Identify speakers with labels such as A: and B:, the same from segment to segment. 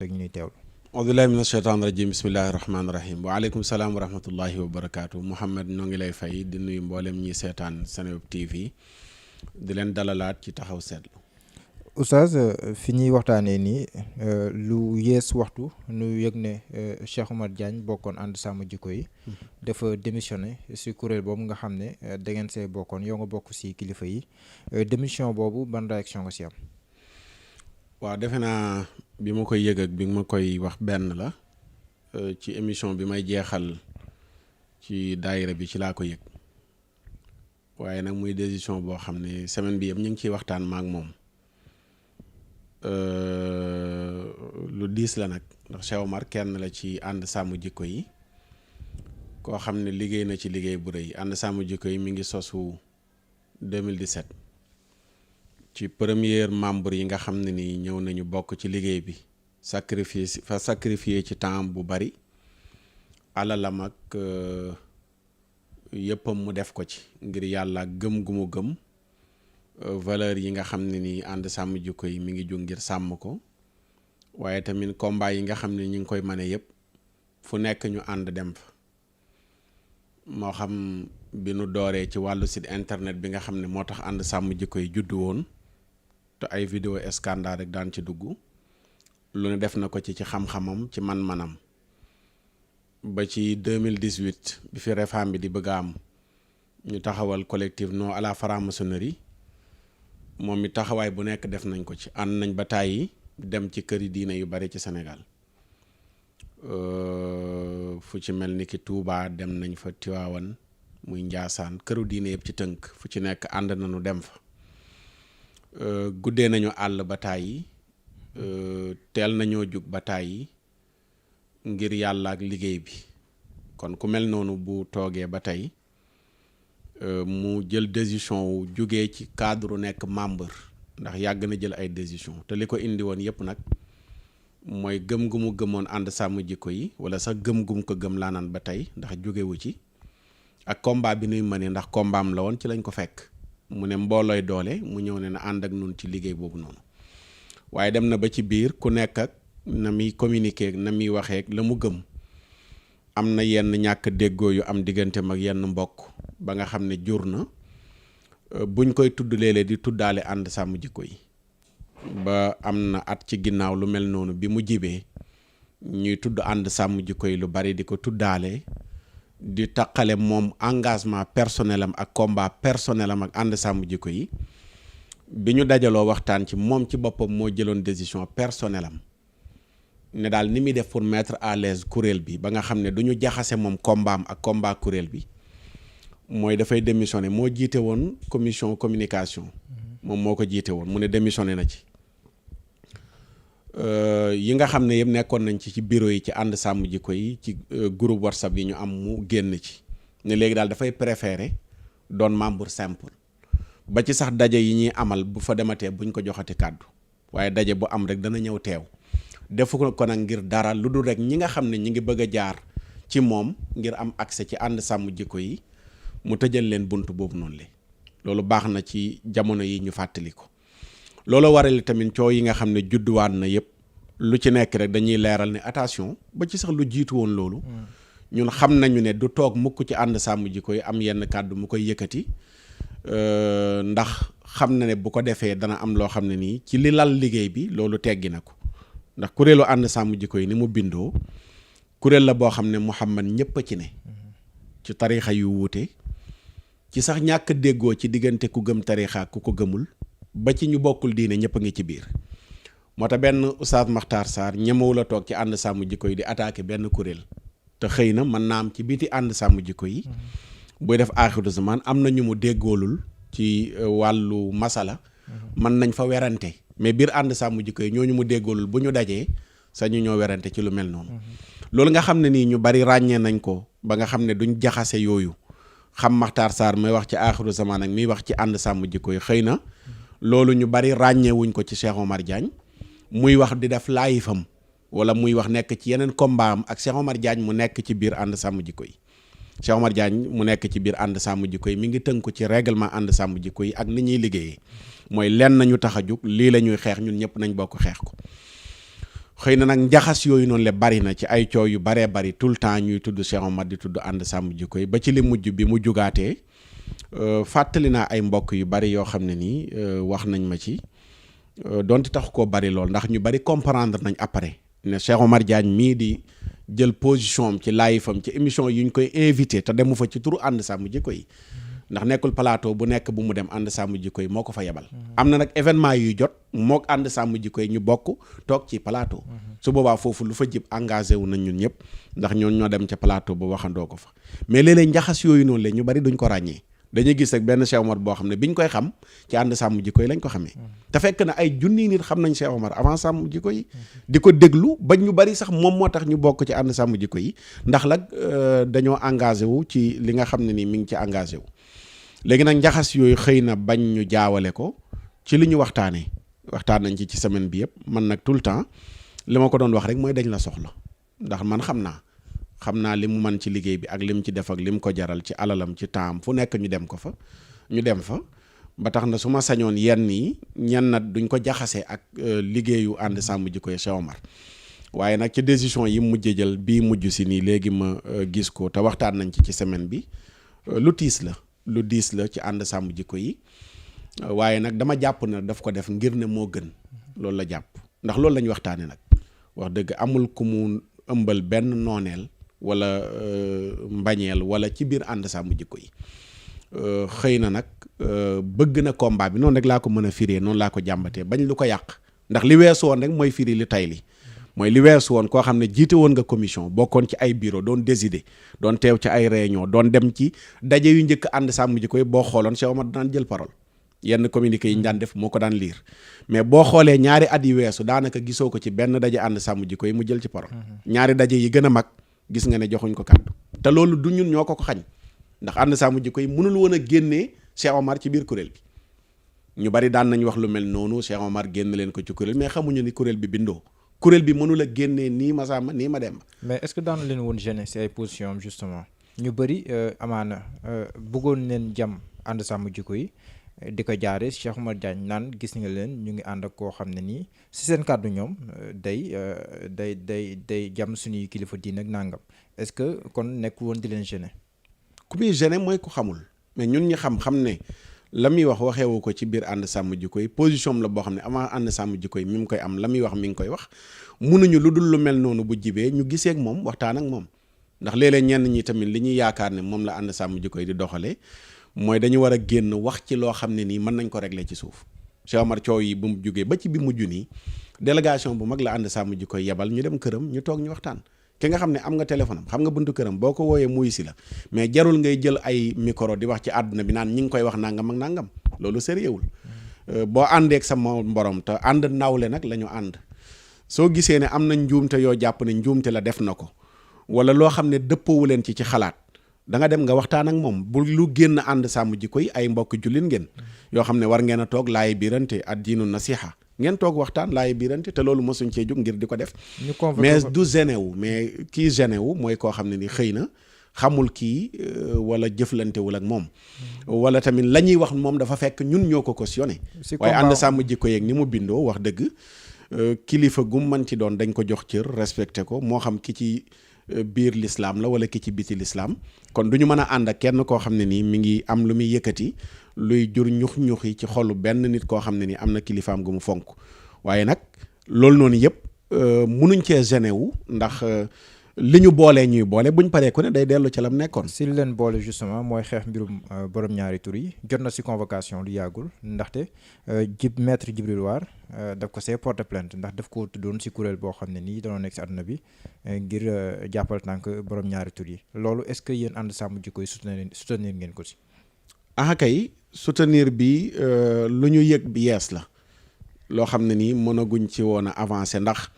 A: rek ñu ñuy teewlu.
B: auzubillahi mina sheytaani rajim bismillahi rahmaani rahim waaleykum salaam wa rahmatullahi wa barakaatu. Mouhamed noo ngi lay fay di nuyu mboolem ñi seetaan Seneweb TV di leen dalalaat ci taxaw seetlu.
A: Oustaz fi ñuy waxtaanee nii lu yees waxtu nu yëg ne Cheikh Oumar Diagne bokkoon ànd sàmm jikko yi dafa démissionné si kuréel boobu nga xam ne da ngeen see bokkoon yow nga bokk si kilifa yi démission boobu ban réaction nga si am.
B: waaw defe naa bi ma koy yëg ak bi ma koy wax benn la ci émission bi may jeexal ci daayira bi ci laa ko yëg waaye nag muy décision boo xam ne semaine bi yëpp ñu ngi ciy waxtaan maak moom. Lu diis la nag ndax Cheikh Oumar kenn la ci ànd sàmm jikko yi koo xam ne liggéey na ci liggéey bu rëy ànd sàmm jikko yi mi ngi sosu 2017 ci premier membre yi nga xam ne ni ñëw nañu bokk ci liggéey bi sacrifier ci temps bu bari alalam ak yëppam mu def ko ci ngir yàlla gëm gu mu gëm valeur yi nga xam ne ni ànd sàmm jikko yi mi ngi jóg ngir sàmm ko waaye tamit combat yi nga xam ne ñu ngi koy mane yëpp fu nekk ñu ànd dem fa moo xam bi nu dooree ci wàllu site internet bi nga xam ne moo tax ànd sàmm jikko yi juddu woon te ay vidéo scandale rek daan ci dugg lu ne def na ko ci xam-xamam ci man-manam ba ci 2018 bi fi Refane bi di bëgg a am ñu taxawal collectif non à la franc-maçonnerie moom mi taxawaay bu nekk def nañ ko ci ànd nañ ba tàyyi dem ci këri diine yu bari ci Sénégal fu ci mel ni ki Touba dem nañ fa, Tiwaawan muy Njaasaan, këru diine yëpp ci tënk fu ci nekk ànd nañu dem fa. Guddee nañu àll ba tàyyi teel nañoo jug ba tàyyi ngir yàlla ak liggéey bi kon ku mel noonu bu toogee ba tey mu jël décision wu jugee ci cadre nekk membre ndax yàgg na jël ay décision te li ko indi woon yëpp nag mooy gëm gu mu gëmoon ànd sàmm jikko yi wala sax gëm gu mu ko gëm laa naan ba tey ndax jugewu ci ak combat bi nuy mënee ndax combat am la woon ci lañ ko fekk mu ne mboolooy doole mu ñëw ne na ànd ak nun ci liggéey boobu noonu waaye dem na ba ci biir ku nekk ak na muy communiquer na muy waxee la mu gëm am na yenn ñàkk déggoo yu am digganteem ak yenn mbokk ba nga xam ne jur na buñ koy tudd léeg-léeg di tuddaale ànd sàmm jikko yi ba am na at ci ginnaaw lu mel noonu bi mu jibee ñuy tudd ànd sàmm jikko yi lu bari di ko tuddaale di taqale moom engagement personnel am ak combat personnel am ak ànd sàmm jikko yi bi ñu dajaloo waxtaan ci moom ci boppam moo jëloon décision personnel am ne daal ni muy def pour mettre à l'aise kuréel bi ba nga xam ne du ñu jaxase moom combat am ak combat kuréel bi mooy dafay démissionné moo jiite woon commission communication moom moo ko jiite woon mu ne démissionné na ci yi nga xam ne yëpp nekkoon nañ ci bureau yi ci ànd sàmm jikko yi ci groupe WhatsApp yi ñu am mu génn ci ne léegi daal dafay préférer doon membre simple ba ci sax daje yi ñuy amal bu fa dematee buñ ko joxati kàddu waaye daje bu am rek dana ñëw teew defu ko nag ngir dara lu dul rek ñi nga xam ne ñi ngi bëgg a jaar ci moom ngir am accès ci ànd sàmm jikko yi mu tëjal leen bunt boobu noonu le loolu baax na ci jamono yi ñu fàttali ko loolu waral tamit coow yi nga xam ne judduwaat na yëpp lu ci nekk rek dañuy leeral ne attention ba ci sax lu jiitu woon loolu ñun xam nañu ne du toog mukk ci ànd sàmm jikko yi am yenn kàddu mu koy yëkkati ndax xam na ne bu ko defee dana am loo xam ne nii ci li lal liggéey bi loolu teggi na ko ndax kuréelu ànd sàmm jikko yi ni mu bindoo kuréel la boo xam ne Muhammad ñëpp a ci ne ci tarixa yu wuute ci sax ñàkk déggoo ci diggante ku gëm tarixa ku ko gëmul ba ci ñu bokkul diine ñëpp a ngi ci biir moo tax benn Oustaz Makhtar Sarr ñemewu la toog ci ànd sàmm jikko yi di attaquer benn kuréel te xëy na mën naa am ci biti ànd sàmm jikko yi buy def aaxiru zaman am na ñu mu déggoolul ci wàllu masala mën nañ fa werante mais biir ànd sàmm jikko yi ñooñu mu déggoolul bu ñu dajee sañu ñoo werante ci lu mel noonu loolu nga xam ne nii ñu bari ràññee nañ ko ba nga xam ne duñ jaxase yooyu xam Makhtar Sarr may wax ci aaxiru zaman ak miy wax ci ànd sàmm jikko yi xëy na loolu ñu bari ràññeewuñ ko ci Cheikh Oumar Diagne muy wax di def laayifam wala muy wax nekk ci yeneen combat am ak Cheikh Oumar Diagne mu nekk ci biir ànd sàmm jikko yi Cheikh Oumar Diagne mu nekk ci biir ànd sàmm jikko yi mi ngi tënku ci règlement ànd sàmm jikko yi ak ni ñuy liggéeyee mooy lenn nañu tax a jug lii la ñuy xeex ñun ñëpp nañ bokk xeex ko xëy na nag njaxas yooyu noonu le bari na ci ay coow yu baree bari tout le temps ñuy tudd Cheikh Omar di tudd ànd sàmm jikko yi ba ci li mujj bi mu jugaatee fàttali naa ay mbokk yu bari yoo xam ne nii wax nañ ma ci donte tax koo bari lool ndax ñu bari comprendre nañ après ne Cheikh Omar Diagne mii di jël position am ci live am ci émission yi ñu koy invité te demu fa ci turu ànd sàmm jikko yi ndax nekkul plateau bu nekk bu mu dem ànd sàmm jikko yi moo ko fa yebal. am na nag événement yuy jot mook ànd sàmm jikko yi ñu bokk toog ci plateau. su boobaa foofu lu fa jib engagé wu nañ ñun ñëpp ndax ñoo dem ca plateau ba waxandoo ko fa mais léeg-léeg njaxas yooyu noonu la ñu bari duñ ko ràññee dañuy gis rek benn Cheikh Omar boo xam ne biñ koy xam ci ànd sàmm jikko yi lañ ko xamee. te fekk na ay junni nit xam nañ Cheikh Omar avant sàmm jikko yi. di ko déglu ba ñu bari sax moom moo tax ñu bokk ci ànd sàmm jikko yi ndax lag dañoo engagé wu ci li nga xam ne nii mi ngi ci engagé wu. léegi nag njaxas yooyu xëy na bañ ñu jaawale ko ci li ñu waxtaan nañ ci semaine bi yëpp man nag tout le temps li ma ko doon wax rek mooy dañ la soxla ndax man xam naa li mu man ci liggéey bi ak li mu ci def ak li mu ko jaral ci alalam ci temps fu nekk ñu dem fa ba tax na su ma sañoon yenn yi ñenn nag duñ ko jaxase ak liggéeyu ànd sàmm jikko Cheikh Omar waaye nag ci décision yi mujj jël bii mujj si nii léegi ma gis ko te waxtaan nañ ci semaine bi lu diis la ci ànd sàmm jikko yi waaye nag dama jàpp na daf ko def ngir ne moo gën loolu la jàpp ndax loolu la ñu waxtaane nag wax dëgg amul ku mu ëmbal benn nooneel wala mbañeel wala ci biir ànd sàmm jikko yi xëy na nag bëgg na combat bi noonu rek laa ko mën a firee noonu laa ko jàmbatee bañ lu ko yàq ndax li weesu woon rek mooy firi li tay li mooy li weesu woon koo xam ne jiite woon nga commission bokkoon ci ay bureau doon décider doon teew ci ay réunion doon dem ci daje yu njëkk ànd sàmm jikko yi boo xooloon Cheikh Omar daan jël parole yenn communiqué yi ñu daan def moo ko daan lire mais boo xoolee ñaari at yi weesu daanaka gisoo ko ci benn daje ànd sàmm jikko yi mu jël ci parole ñaari daje yi gën a mag gis nga ne joxuñ ko kàddu te loolu du ñun ñoo ko xañ ndax ànd sàmm jikko yi mënul woon a génnee Cheikh Omar ci biir kuréel bi ñu bari daan nañ wax lu mel noonu Cheikh Omar génn leen ko ci kuréel mais xamuñu ni kuréel bi bindoo kuréel bi mënul a génnee nii ma sàmm nii ma dem.
A: mais est-ce que daanu leen woon gêner ci ay position justement ñu bëri amaana bëggoon leen jam ànd sàmm jikko yi di ko jaare Cheikh Omar Diagne naan gis nga leen ñu ngi ànd ak koo xam ne nii ci seen kàddu ñoom day jam suñuy kilifa diin ak nangam est-ce que kon nekk woon di leen gêner.
B: ku muy gêner mooy ku xamul mais ñun ñi xam ne la muy wax waxeewu ko ci biir ànd sàmm jikko yi position la boo xam ne avant ànd sàmm jikko yi mi ngi koy am la muy wax mi ngi koy wax munuñu lu dul lu mel noonu bu jibee ñu gisee ak moom waxtaan ak moom ndax léeg-léeg ñenn ñi tamit li ñuy yaakaar ne moom la ànd sàmm jikko yi di doxalee mooy dañu war a génn wax ci loo xam ne nii mën nañ ko régler ci suuf Cheikh Omar coow yi bu mu jógee ba ci bi mujj nii délégation bu mag la ànd sàmm jikko yi yebal ñu dem këram ñu toog ñu waxtaan ki nga xam ne am nga téléphone am xam nga buntu këram boo ko wooyee muy si la mais jarul ngay jël ay micro di wax ci àdduna bi naan ñi ngi koy wax nangam ak nangam loolu sérieuxul boo àndeek sa borom te ànd nawle nag la ñu ànd soo gisee ne am na njuumte yoo jàpp ne njuumte la def na ko wala loo xam ne dëppoowu leen ci xalaat da nga dem nga waxtaan ak moom bu lu génn ànd sàmm jikko yi ay mbokk jullit ngeen yoo xam ne war ngeen a toog laay biirante ad diinu nasiha ngeen toog waxtaan laay biirante te loolu mosuñ cee jóg ngir di ko def mais du gêné wu mais kii gêné wu mooy koo xam ne ni xëy na xamul kii wala jëflantewul ak moom wala tamit la ñuy wax moom dafa fekk ñun ñoo ko cautionné waaye ànd sàmm jikko yeeg ni mu bindoo wax dëgg kilifa gum man ci doon dañ ko jox cër respecté ko moo xam ki ci biir l'islam la wala ki ci biti l'islam kon du ñu mën a ànd ak kenn koo xam ne nii mi ngi am lu muy yëkkati luy jur ñux yi ci xolu benn nit koo xam ne nii am na kilifaam gu mu fonk waaye nag loolu noonu yëpp munuñ cee gêné wu ndax li ñu boolee ñuy boole buñ paree ku ne day dellu ci lam nekkoon.
A: si li leen boole justement mooy xeex mbirum borom ñaari tur yi jot na si convocation lu yàggul ndaxte maître Djibril War daf ko see porte plainte ndax daf ko tuddoon si kuréel boo xam ne nii danoo nekk si àdduna bi ngir jàppal tànk borom ñaari tur yi loolu est-ce que yéen ànd sàmm jikko yi soutenir ngeen ko si.
B: kay soutenir bi lu ñu yëg bi yees la loo xam ne nii mënaguñ ci woon a avancer ndax.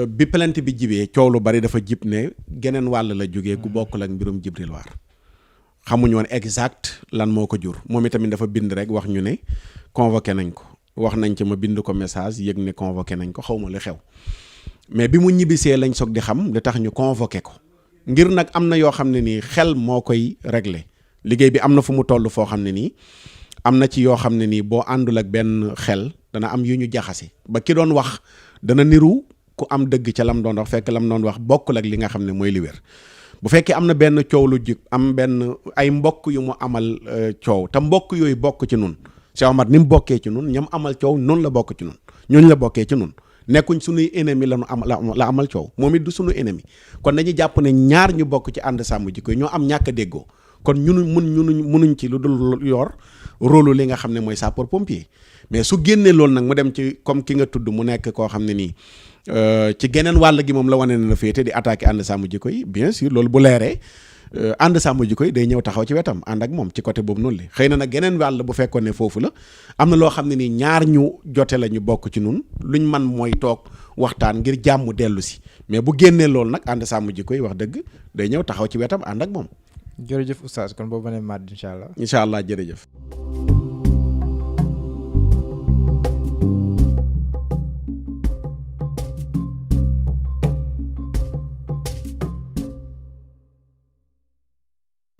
B: bi plainte bi jibee coow lu bari dafa jib ne geneen wàll la jógee gu bokkul ak mbirum Djibril War xamuñu woon exact lan moo ko jur moom itamit dafa bind rek wax ñu ne convoqué nañ ko wax nañ ci ma bind ko message yëg ne convoqué nañ ko xawma li xew mais bi mu ñibbisee lañ soog di xam li tax ñu convoqué ko ngir nag am na yoo xam ne nii xel moo koy régler liggéey bi am na fu mu toll foo xam ne nii am na ci yoo xam ne nii boo àndul ak benn xel dana am yu ñu jaxase ba ki doon wax dana niru ku am dëgg ca lam doon wax fekk lam doon wax bokkul ak li nga xam ne mooy li wér bu fekkee am na benn coow lu jik am benn ay mbokk yu mu amal coow te mbokk yooyu bokk ci nun Cheikh Omar ni mu bokkee ci nun ñam amal coow noonu la bokk ci nun ñooñu la bokkee ci nun nekkuñ suñuy ennemi la la amal coow moom it du suñu ennemi kon dañuy jàpp ne ñaar ñu bokk ci ànd sàmm jikko yi ñoo am ñàkk a déggoo kon munuñ ci lu dul yor rôle li nga xam ne mooy sapeur pompier mais su génnee loolu nag mu dem ci comme ki nga tudd mu nekk koo xam ne nii ci geneen wàll gi moom la wane ne la féete di attaquer ànd sàmm jikko yi bien sûr loolu bu leeree ànd sàmm jikko yi day ñëw taxaw ci wetam ànd ak moom ci côté boobu noonu li xëy na nag geneen wàll bu fekkoon ne foofu la am na loo xam ne nii ñaar ñu jote la ñu bokk ci nun luñ man mooy toog waxtaan ngir jàmm dellu si mais bu génnee loolu nag ànd sàmm jikko yi wax dëgg day ñëw taxaw ci wetam ànd ak moom.
A: jërëjëf oustaz kon boobu beneen maat incha allah.
B: incha allah jërëjëf.